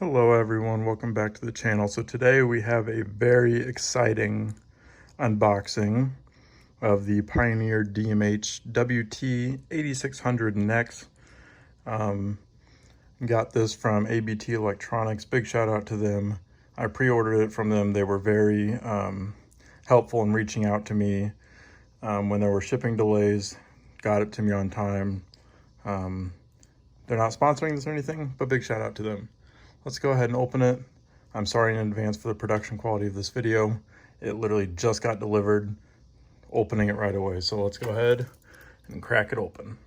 Hello everyone, welcome back to the channel. So today we have a very exciting unboxing of the Pioneer DMH WT-8600NEX. Got this from ABT Electronics, big shout out to them. I pre-ordered it from them. They were very helpful in reaching out to me when there were shipping delays, got it to me on time. They're not sponsoring this or anything, but big shout out to them. Let's go ahead and open it. I'm sorry in advance for the production quality of this video. It literally just got delivered, opening it right away. So let's go ahead and crack it open.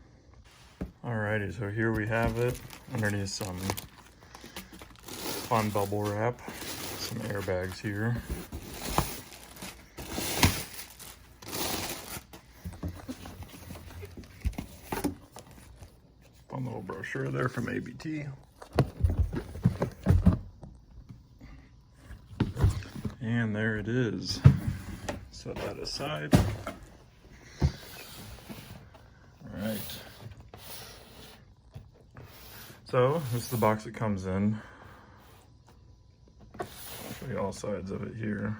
Alrighty, so here we have it. Underneath some fun bubble wrap, some airbags here. Fun little brochure there from ABT. And there it is. Set that aside. All right. So this is the box it comes in. I'll show you all sides of it here.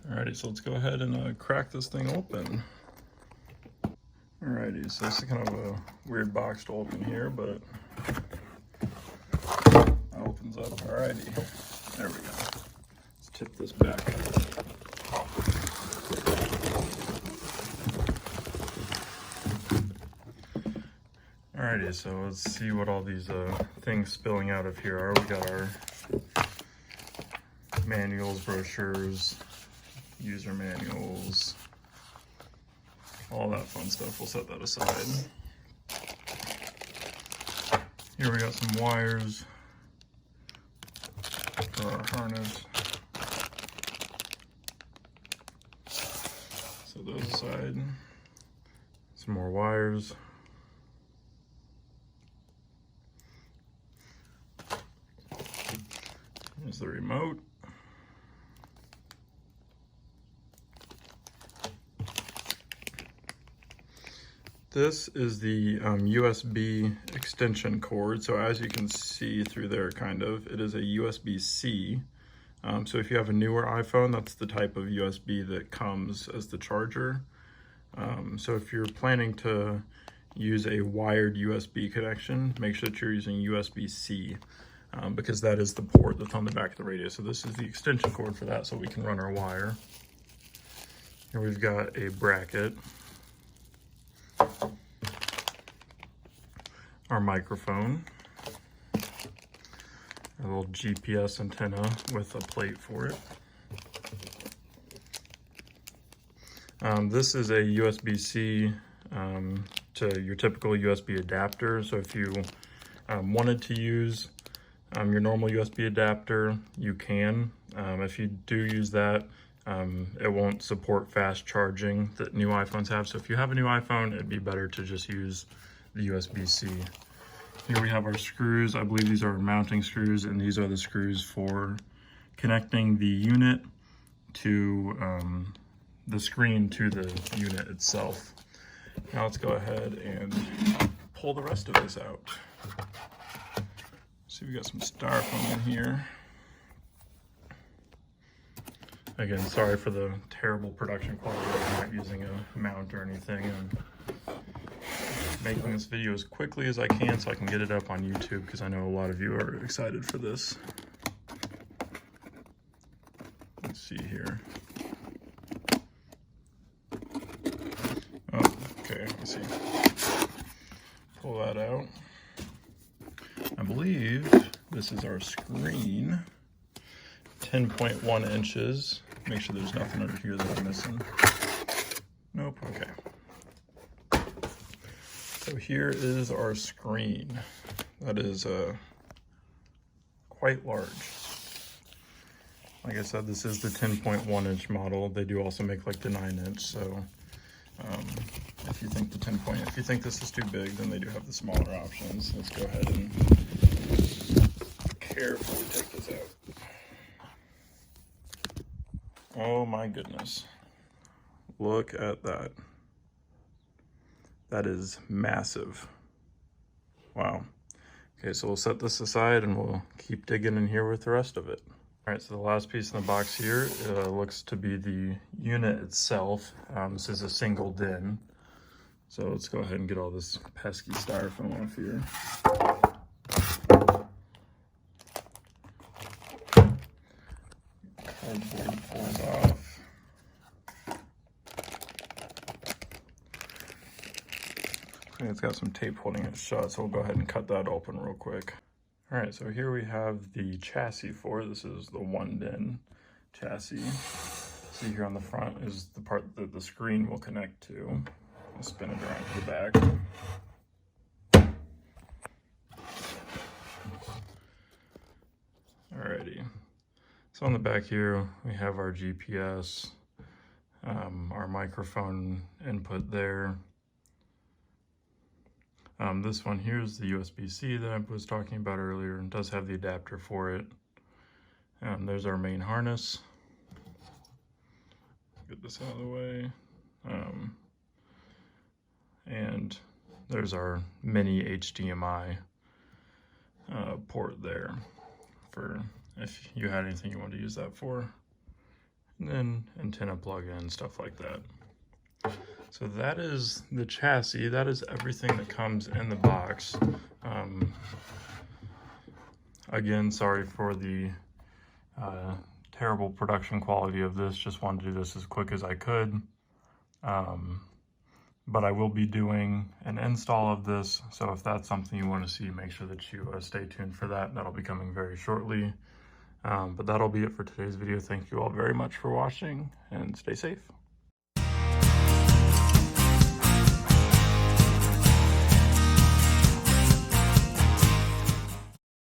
Alrighty, so let's go ahead and crack this thing open. Alrighty, so this is kind of a weird box to open here, but opens up. Alrighty, there we go. Let's tip this back. Alrighty, so let's see what all these things spilling out of here are. We got our manuals, brochures, user manuals, all that fun stuff. We'll set that aside. Here we got some wires for our harness. Set those aside. Some more wires. There's the remote. This is the USB extension cord. So as you can see through there, it is a USB-C. So if you have a newer iPhone, that's the type of USB that comes as the charger. So if you're planning to use a wired USB connection, make sure that you're using USB-C because that is the port that's on the back of the radio. So this is the extension cord for that, so we can run our wire. Here we've got a bracket. Our microphone, a little GPS antenna with a plate for it. This is a USB-C to your typical USB adapter. So if you wanted to use your normal USB adapter, you can. If you do use that, it won't support fast charging that new iPhones have. So if you have a new iPhone, it'd be better to just use the USB-C. Here we have our screws. I believe these are mounting screws, and these are the screws for connecting the unit to the screen to the unit itself. Now let's go ahead and pull the rest of this out. See, we got some styrofoam in here. Again, sorry for the terrible production quality. I'm not using a mount or anything. I'm making this video as quickly as I can so I can get it up on YouTube because I know a lot of you are excited for this. Let's see here. Oh, okay, I see. Pull that out. I believe this is our screen. 10.1 inches. Make sure there's nothing under here that I'm missing. Nope, okay. So here is our screen. That is quite large. Like I said, this is the 10.1 inch model. They do also make like the 9 inch. So if you think this is too big, then they do have the smaller options. Let's go ahead and carefully take this out. Oh my goodness. Look at that. That is massive. Wow. Okay, so we'll set this aside and we'll keep digging in here with the rest of it. All right, so the last piece in the box here looks to be the unit itself. This is a single DIN. So let's go ahead and get all this pesky styrofoam off here. Cardboard falls off. It's got some tape holding it shut, so we'll go ahead and cut that open real quick. All right, so here we have the chassis for it. This is the 1DIN chassis. See here on the front is the part that the screen will connect to. I'll spin it around to the back. Alrighty. So on the back here, we have our GPS, our microphone input there. This one here is the USB-C that I was talking about earlier, and does have the adapter for it. There's our main harness. Get this out of the way. And there's our mini HDMI port there for if you had anything you wanted to use that for. And then antenna plug-in, stuff like that. So that is the chassis. That is everything that comes in the box. Again, sorry for the terrible production quality of this. Just wanted to do this as quick as I could. But I will be doing an install of this. So if that's something you want to see, make sure that you stay tuned for that. That'll be coming very shortly. But that'll be it for today's video. Thank you all very much for watching and stay safe.